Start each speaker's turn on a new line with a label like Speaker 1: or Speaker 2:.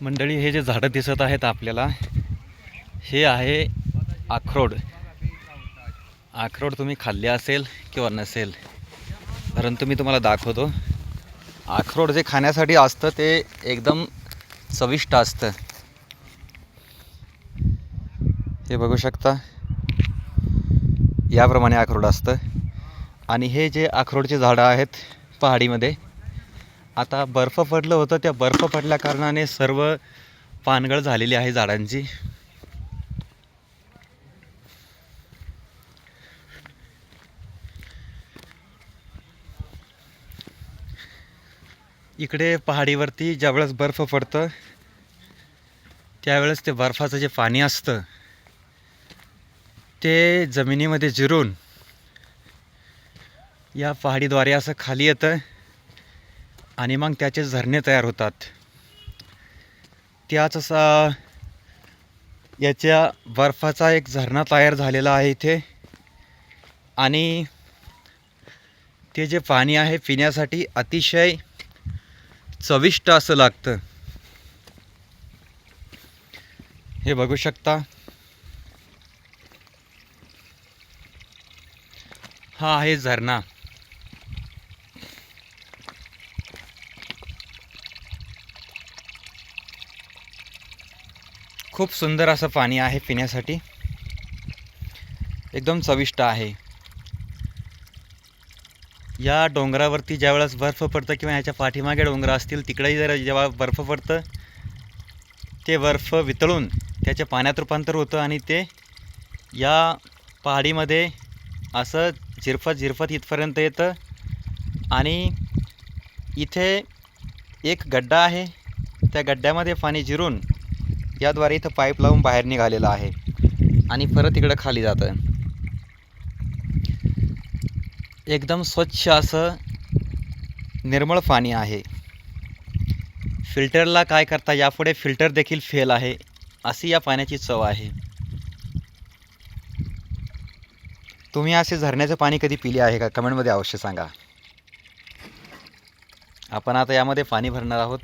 Speaker 1: मंडळी, हे जे झाडं दिसत आहेत आपल्याला, हे आहे अक्रोड. अक्रोड तुम्ही खाल्ले असेल किंवा नसेल, परंतु मी तुम्हाला दाखवतो. अक्रोड जे खाण्यासाठी असतं ते एकदम चविष्ट असतं. हे बघू शकता, याप्रमाणे अक्रोड असतं. आणि हे जे अक्रोडचे झाडं आहेत पहाडीमध्ये, आता बर्फ पडलं होतं, त्या बर्फ पडल्या कारणाने सर्व पानगळ झालेली आहे झाडांची. इकडे पहाडीवरती ज्यावेळेस बर्फ पडतं त्यावेळेस ते बर्फाचं जे पाणी असतं ते जमिनीमध्ये जिरून या पहाडीद्वारे असं खाली येतं आणि मग त्याचे झरणे तयार होतात. त्याच असा याच्या बर्फाचा एक झरणा तयार झालेला आहे इथे. आणि ते जे पाणी आहे पिण्यासाठी अतिशय चविष्ट असं लागतं. हे बघू शकता, हा आहे झरणा. खूप सुंदर असं पाणी आहे पिण्यासाठी, एकदम चविष्ट आहे. या डोंगरावरती ज्यावेळेस बर्फ पडतं किंवा याच्या पाठीमागे डोंगर असतील तिकडेही जर जेव्हा बर्फ पडतं, ते बर्फ वितळून त्याच्या पाण्यात रूपांतर होतं आणि ते या पहाडीमध्ये असं झिरपत झिरपत इथपर्यंत येतं. आणि इथे एक गड्डा आहे, त्या गड्ड्यामध्ये पाणी जिरून याद्वारे इथं पाईप लावून बाहेर निघालेलं आहे आणि परत इकडं खाली जातं. एकदम स्वच्छ असं निर्मळ पाणी आहे. फिल्टरला काय करता, यापुढे फिल्टर देखील फेल आहे, अशी या पाण्याची चव आहे. तुम्ही असे झरण्याचे पाणी कधी पिले आहे का? कमेंटमध्ये अवश्य सांगा. आपण आता यामध्ये पाणी भरणार आहोत.